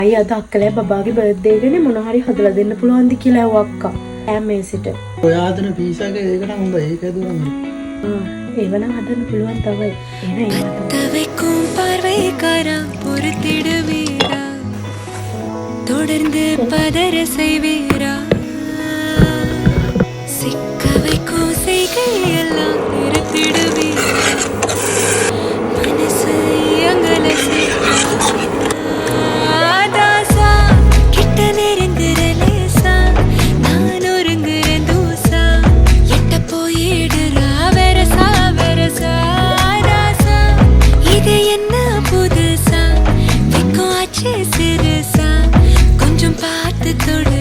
අයි අද අක්කලෑ බබාගේ බර්ත්ඩේ එකනේ මොනවා හරි හදලා දෙන්න පුළුවන්ද කියලා ඇහුවා අක්කා. ඈ සිට. ඔයා හදන පීසා එක ඒක නම් හොඳයි. ඒක හදුවම. ඒව නම් හදන්න පුළුවන් තමයි. එහෙනම් தவைக்கும் பார்வை காரம் பொறுத்திட வீரா தொடர்ந்து பதற செய்வீரா சிக்க வைக்கும் செய்கை எல்லாம் நிறுத்திட வீரா மனசு எங்கள தாசா கிட்ட நெருங்குற லேசா நான் ஒருங்குற தூசா எட்ட போயிடுறா வெரசா வெரசா ராசா இது என்ன புதுசா வெக்கம் ஆச்சு சிறுசா கொஞ்சம் பார்த்து தொடு